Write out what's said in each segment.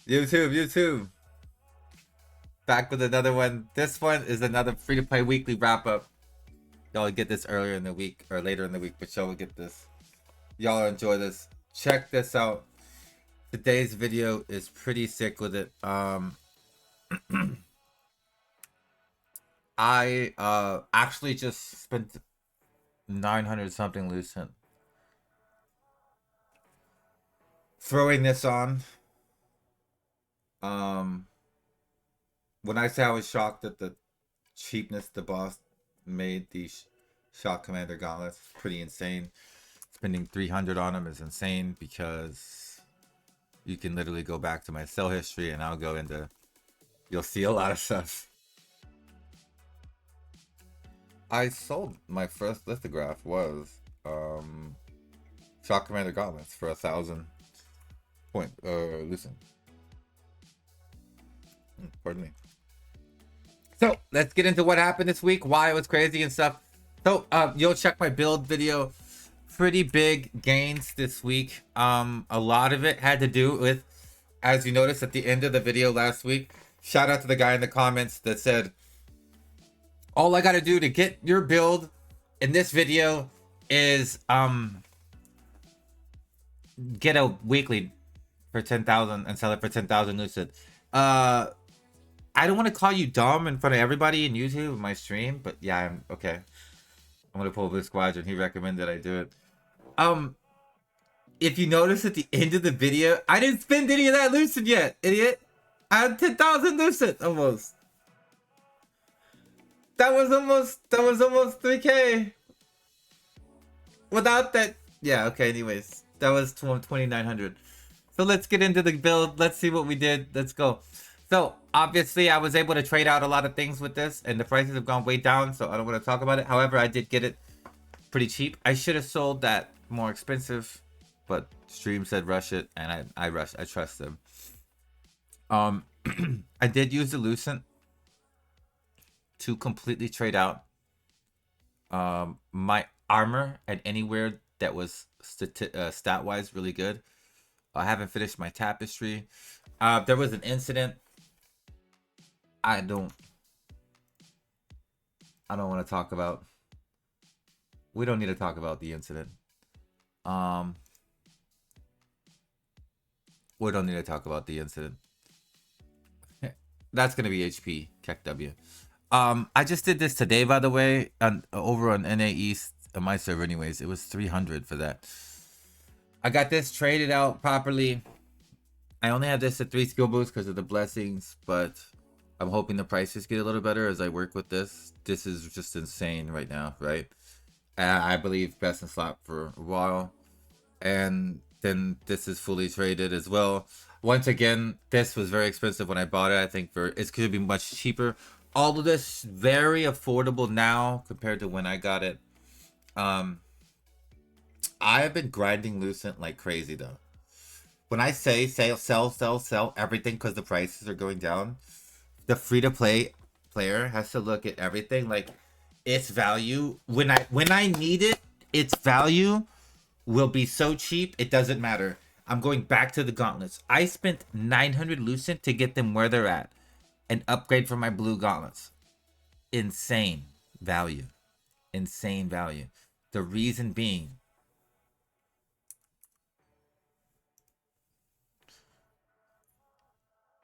YouTube. Back with another one. This one is another free-to-play weekly wrap-up. Y'all get this earlier in the week or later in the week, but y'all will get this. Y'all enjoy this. Check this out. Today's video is pretty sick with it. I actually just spent 900 something Lucent throwing this on. When I say I was shocked at the cheapness the boss made these Shock Commander gauntlets, pretty insane. Spending 300 on them is insane because you can literally go back to my sell history and I'll go into, you'll see a lot of stuff. I sold my first lithograph was Shock Commander gauntlets for 1,000 point Lucent. Pardon me. So let's get into what happened this week, why it was crazy and stuff. So you'll check my build video. Pretty big gains this week. A lot of it had to do with, as you noticed at the end of the video last week, shout out to the guy in the comments that said, all I gotta do to get your build in this video is get a weekly for 10,000 and sell it for 10,000 Lucent. I don't want to call you dumb in front of everybody in YouTube in my stream, but yeah, I'm okay. I'm gonna pull this squadron. He recommended I do it. If you notice at the end of the video, I didn't spend any of that Lucent yet, idiot. I had 10,000 Lucent almost. That was almost 3K. Without that, yeah, okay, anyways. That was 2,900. So let's get into the build. Let's see what we did. Let's go. So obviously I was able to trade out a lot of things with this and the prices have gone way down, so I don't want to talk about it. However, I did get it pretty cheap. I should have sold that more expensive, but stream said rush it and I rushed. I trust them. I did use the Lucent to completely trade out my armor at anywhere that was stat wise really good. I haven't finished my tapestry. There was an incident. I don't want to talk about. We don't need to talk about the incident. We don't need to talk about the incident. That's gonna be HP KEKW. I just did this today, by the way, over on NA East on my server. Anyways, it was 300 for that. I got this traded out properly. I only have this at 3 skill boosts because of the blessings, but I'm hoping the prices get a little better as I work with this. This is just insane right now, right? I believe best in slot for a while. And then this is fully traded as well. Once again, this was very expensive when I bought it. I think it's going to be much cheaper. All of this very affordable now compared to when I got it. I have been grinding Lucent like crazy though. When I say sell everything because the prices are going down, the free-to-play player has to look at everything like its value. When I need it, its value will be so cheap it doesn't matter. I'm going back to the gauntlets. I spent 900 Lucent to get them where they're at and upgrade for my blue gauntlets. Insane value. Insane value. The reason being,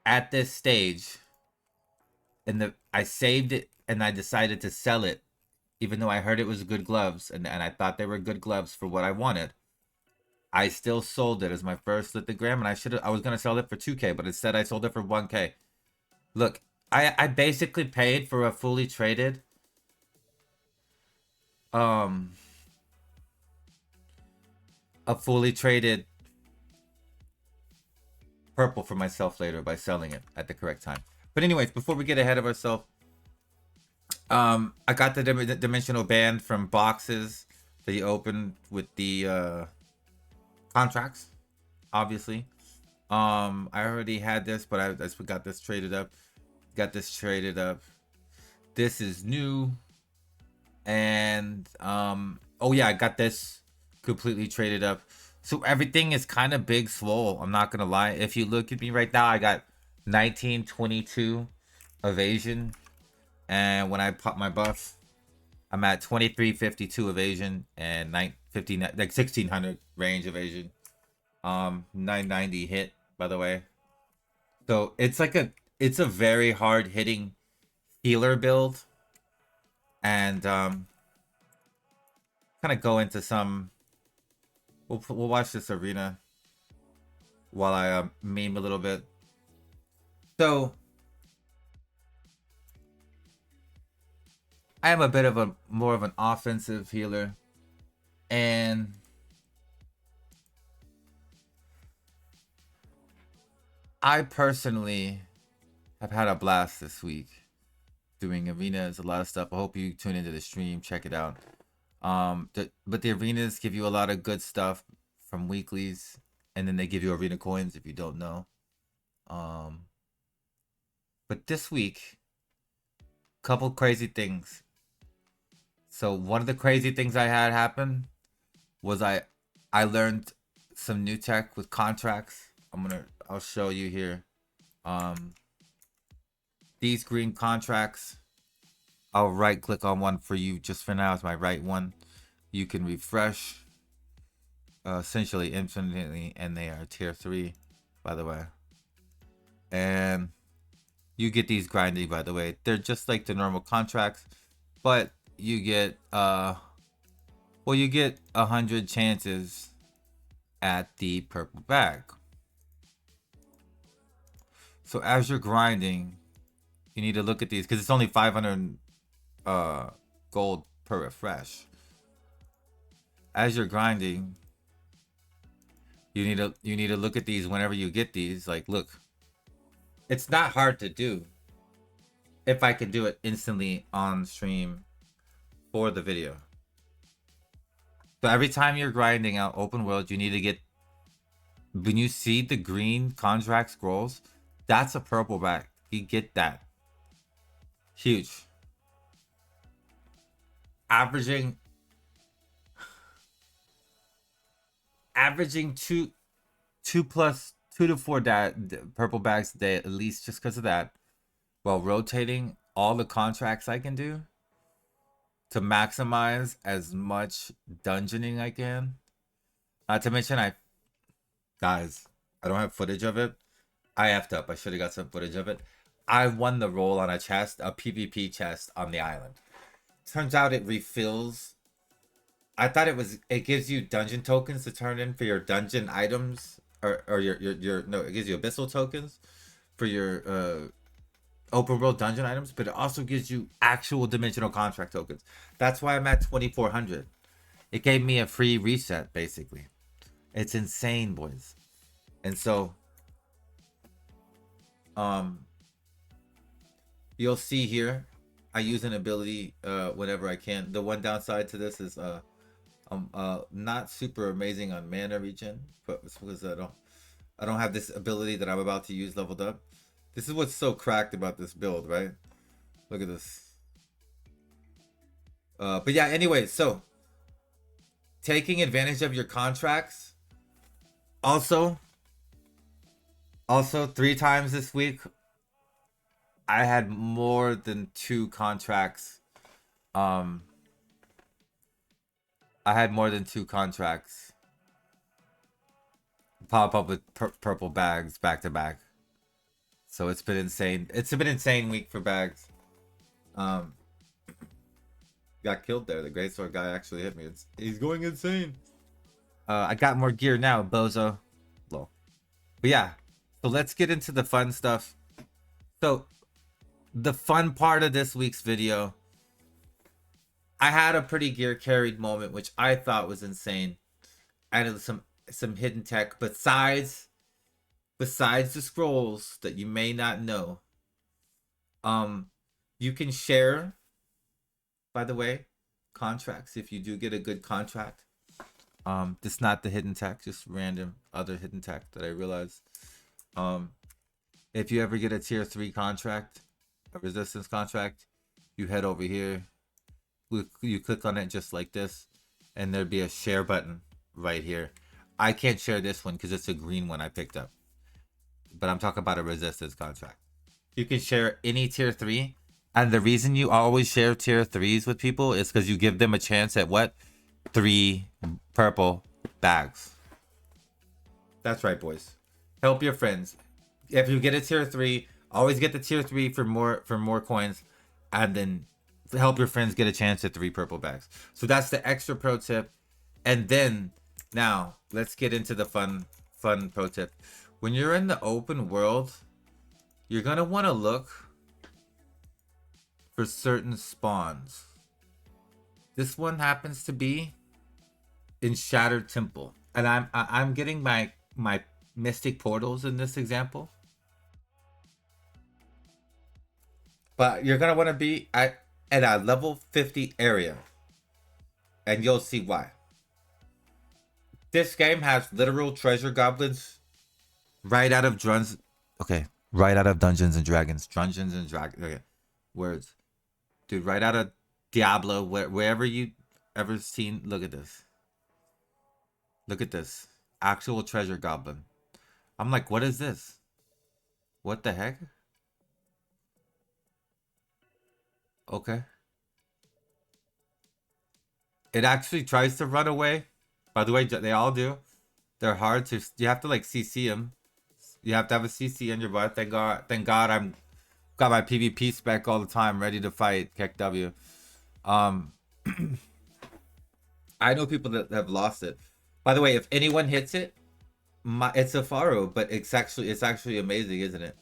at this stage, and I saved it and I decided to sell it, even though I heard it was good gloves and I thought they were good gloves for what I wanted. I still sold it as my first lithogram, and I was gonna sell it for 2K, but instead I sold it for 1K. Look, I basically paid for a fully traded purple for myself later by selling it at the correct time. But anyways, before we get ahead of ourselves, I got the dimensional band from boxes that you open with the contracts, obviously. I already had this, but I just got this traded up. This is new. And oh yeah, I got this completely traded up. So everything is kind of big swole. I'm not gonna lie. If you look at me right now, I got 1922 evasion, and when I pop my buff, I'm at 2352 evasion and 950 like 1600 range evasion. 990 hit, by the way. So it's a very hard hitting healer build, and kind of go into some. We'll watch this arena while I meme a little bit. So I am a bit of a more of an offensive healer, and I personally have had a blast this week doing arenas, a lot of stuff. I hope you tune into the stream, check it out. But the arenas give you a lot of good stuff from weeklies, and then they give you arena coins if you don't know. But this week, couple crazy things. So one of the crazy things I had happen was I learned some new tech with contracts. I'll show you here. These green contracts, I'll right click on one for you just for now. It's my right one. You can refresh essentially infinitely, and they are tier 3, by the way. And you get these grinding, by the way. They're just like the normal contracts, but you get you get 100 chances at the purple bag. So as you're grinding, you need to look at these because it's only 500 gold per refresh. As you're grinding, you need to look at these whenever you get these. Like, look, it's not hard to do if I could do it instantly on stream for the video. So every time you're grinding out open world, you need to get, when you see the green contract scrolls, that's a purple bag. You get that. Huge. Averaging 2 to 4 purple bags a day at least, just because of that, while rotating all the contracts I can do to maximize as much dungeoning I can. Not to mention, guys, I don't have footage of it. I effed up. I should have got some footage of it. I won the roll on a chest, a PvP chest on the island. Turns out it refills. I thought it gives you dungeon tokens to turn in for your dungeon items, or your no, it gives you abyssal tokens for your open world dungeon items, but it also gives you actual dimensional contract tokens. That's why I'm at 2400. It gave me a free reset, basically. It's insane, boys. And so you'll see here I use an ability whenever I can. The one downside to this is not super amazing on mana regen, but it's because I don't have this ability that I'm about to use leveled up. This is what's so cracked about this build, right? Look at this. But yeah, anyway, so taking advantage of your contracts. Also 3 times this week, I had more than 2 contracts. I had more than 2 contracts pop up with purple bags back to back. So it's been insane. It's been an insane week for bags. Got killed there. The greatsword guy actually hit me. He's going insane. I got more gear now, bozo. Lol. But yeah, so let's get into the fun stuff. So the fun part of this week's video, I had a pretty gear carried moment, which I thought was insane. Added some hidden tech besides the scrolls that you may not know. You can share, by the way, contracts if you do get a good contract. This is not the hidden tech, just random other hidden tech that I realized. If you ever get a tier 3 contract, a resistance contract, you head over here, you click on it just like this, and there'd be a share button right here. I can't share this one because it's a green one I picked up. But I'm talking about a resistance contract. You can share any tier 3. And the reason you always share tier 3s with people is because you give them a chance at what? 3 purple bags. That's right, boys. Help your friends. If you get a tier 3, always get the tier 3 for more coins. And then help your friends get a chance at 3 purple bags. So that's the extra pro tip. And then now let's get into the fun pro tip. When you're in the open world, you're gonna want to look for certain spawns. This one happens to be in Shattered Temple, and I'm getting my mystic portals in this example. But you're gonna want to be at a level 50 area, and you'll see why. This game has literal treasure goblins right out of Drun's. Okay, right out of Dungeons and Dragons. Dungeons and Dragons. Okay, words, dude. Right out of Diablo. Wherever you ever seen. Look at this. Look at this. Actual treasure goblin. I'm like, what is this? What the heck? Okay. It actually tries to run away. By the way, they all do. They're hard to. You have to like CC them. You have to have a CC in your butt. Thank God I'm got my PvP spec all the time, ready to fight KEKW. I know people that have lost it. By the way, if anyone hits it, it's a Pharaoh, but it's actually amazing, isn't it?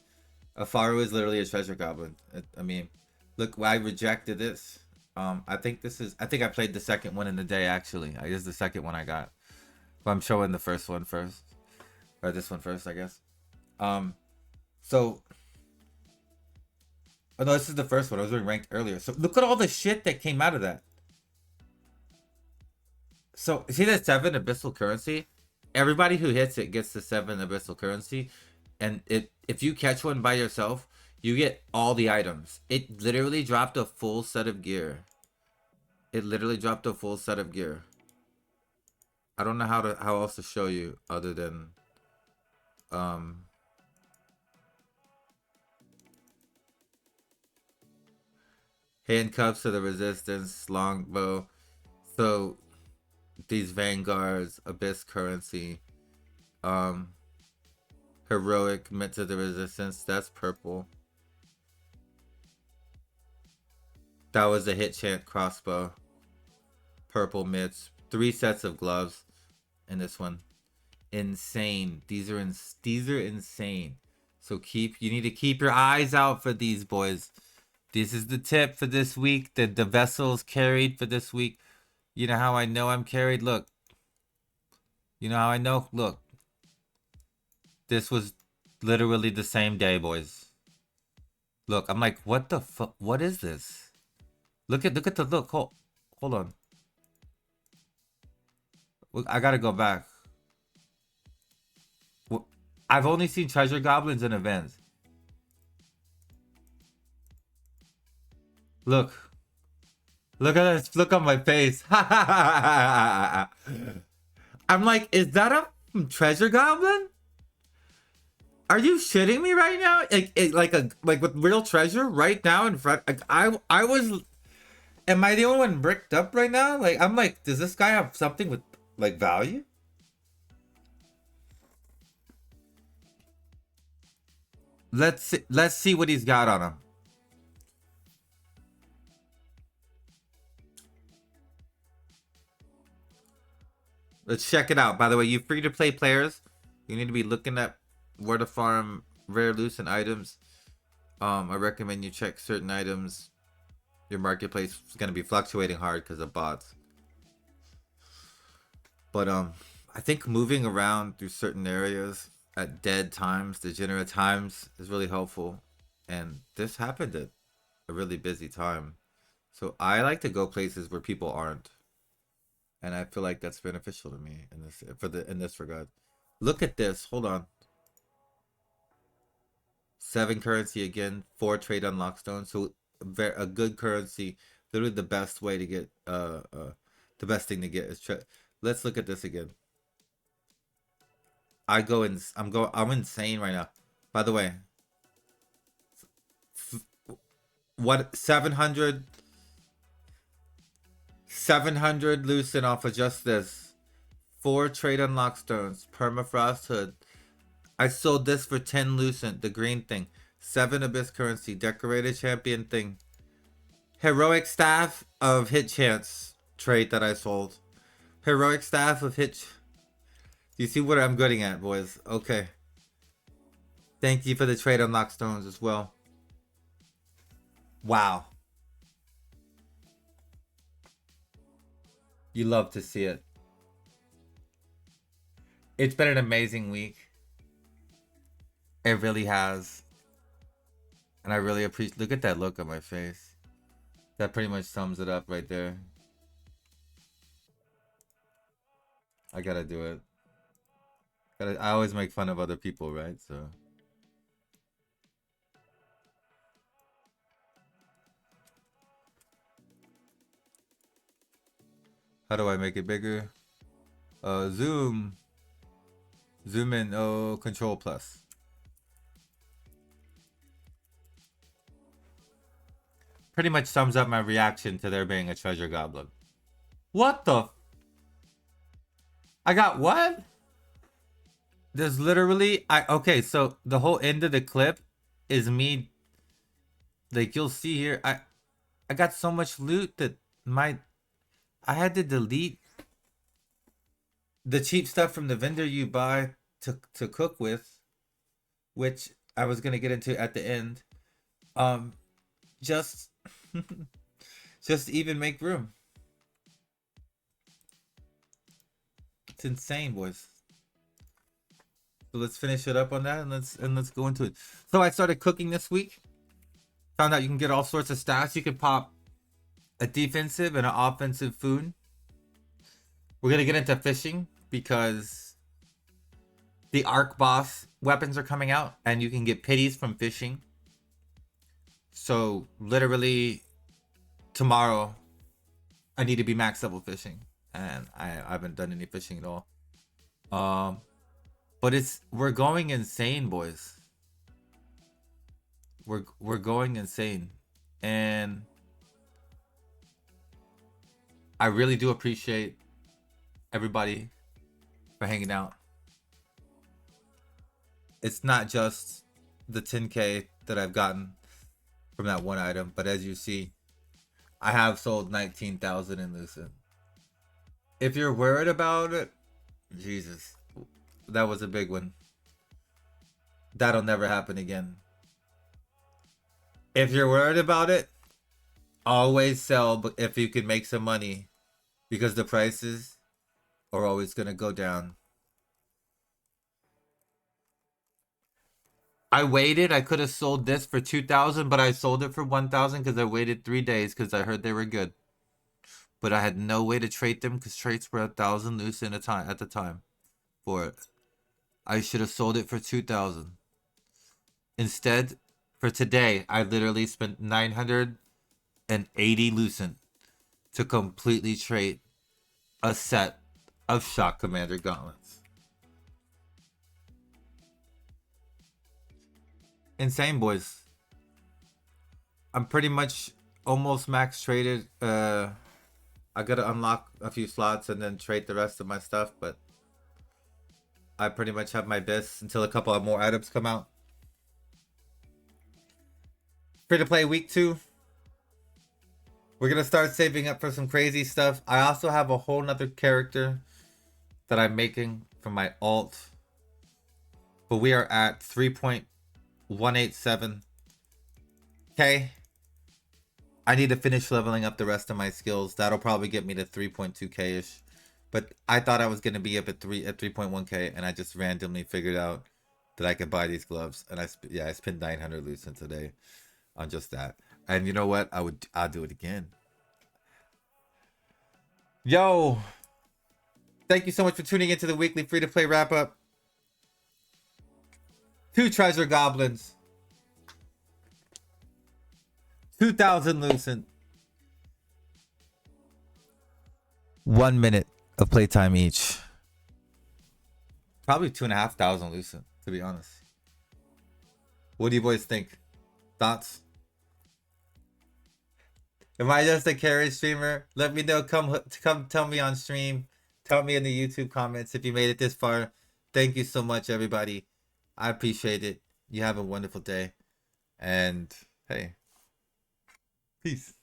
A Pharaoh is literally a treasure goblin. I mean, look, I rejected this. I think I played the second one in the day, actually. This is the second one I got. But I'm showing the first one first. Or this one first, I guess. So... Oh, no, this is the first one. I was doing ranked earlier. So look at all the shit that came out of that. So, see that 7 abyssal currency? Everybody who hits it gets the 7 abyssal currency. And if you catch one by yourself, you get all the items. It literally dropped a full set of gear. I don't know how else to show you other than handcuffs to the resistance, longbow. So these vanguards, abyss currency, heroic meant to the resistance, that's purple. That was a hit chant crossbow, purple mitts, 3 sets of gloves in this one. Insane. These are insane. So you need to keep your eyes out for these boys. This is the tip for this week. The vessels carried for this week. You know how I know I'm carried? Look. You know how I know? Look. This was literally the same day, boys. Look, I'm like, what the fuck? What is this? Look at the look. Hold on. I gotta go back. I've only seen treasure goblins in events. Look. Look at this. Look on my face. I'm like, is that a treasure goblin? Are you shitting me right now? Like with real treasure right now in front. Like I was. Am I the only one bricked up right now? Like I'm like, does this guy have something with like value? Let's see what he's got on him. Let's check it out. By the way, you free-to-play players, you need to be looking at where to farm rare Lucent items. I recommend you check certain items. Your marketplace is going to be fluctuating hard because of bots. But I think moving around through certain areas at dead times, degenerate times, is really helpful. And this happened at a really busy time. So I like to go places where people aren't. And I feel like that's beneficial to me in this regard. Look at this. Hold on. 7 currency again. 4 trade unlock stones. So a good currency. Literally the best way to get the best thing to get is let's look at this again. I'm insane right now. By the way, what 700 Lucent off of just this. 4 trade unlock stones, permafrost hood. I sold this for 10 Lucent, the green thing. 7 abyss currency, decorated champion thing. Heroic staff of hit chance trade that I sold. Heroic staff of hit. Do you see what I'm getting at, boys? Okay. Thank you for the trade unlock stones as well. Wow. You love to see it. It's been an amazing week. It really has. And I really appreciate... Look at that look on my face. That pretty much sums it up right there. I gotta do it. I always make fun of other people, right? So... How do I make it bigger? Zoom in. Oh, control plus. Pretty much sums up my reaction to there being a treasure goblin. What the? I got what? There's literally okay, so the whole end of the clip is me, like, you'll see here, I got so much loot that I had to delete the cheap stuff from the vendor you buy to cook with, which I was gonna get into at the end. Just just to even make room. It's insane, boys. So let's finish it up on that, and let's go into it. So I started cooking this week. Found out you can get all sorts of stats. You can pop a defensive and an offensive food. We're gonna get into fishing because the arc boss weapons are coming out, and you can get pities from fishing. So literally tomorrow, I need to be max level fishing, and I haven't done any fishing at all. But we're going insane, boys. We're going insane, and I really do appreciate everybody for hanging out. It's not just the 10K that I've gotten from that one item, but as you see, I have sold 19,000 in Lucent. If you're worried about it, Jesus, that was a big one. That'll never happen again. If you're worried about it, always sell if you can make some money, because the prices are always going to go down. I waited. I could have sold this for 2,000, but I sold it for 1,000 because I waited 3 days because I heard they were good. But I had no way to trade them because trades were 1,000 Lucent at the time for it. I should have sold it for 2,000. Instead, for today, I literally spent 980 Lucent to completely trade a set of Shock Commander gauntlets. Insane, boys. I'm pretty much almost max traded. I gotta unlock a few slots and then trade the rest of my stuff, but I pretty much have my best until a couple of more items come out. Free to play week 2. We're gonna start saving up for some crazy stuff. I also have a whole nother character that I'm making for my alt, but we are at 3.187k. I need to finish leveling up the rest of my skills. That'll probably get me to 3.2k ish. But I thought I was gonna be up at 3.1k, and I just randomly figured out that I could buy these gloves, and I spent 900 Lucent today on just that. And you know what? I'll do it again. Yo, thank you so much for tuning into the weekly free to play wrap up. 2 treasure goblins, 2,000 Lucent, 1 minute of playtime each. Probably 2,500 Lucent, to be honest. What do you boys think? Thoughts? Am I just a carry streamer? Let me know. Come tell me on stream. Tell me in the YouTube comments if you made it this far. Thank you so much, everybody. I appreciate it. You have a wonderful day. And hey, peace.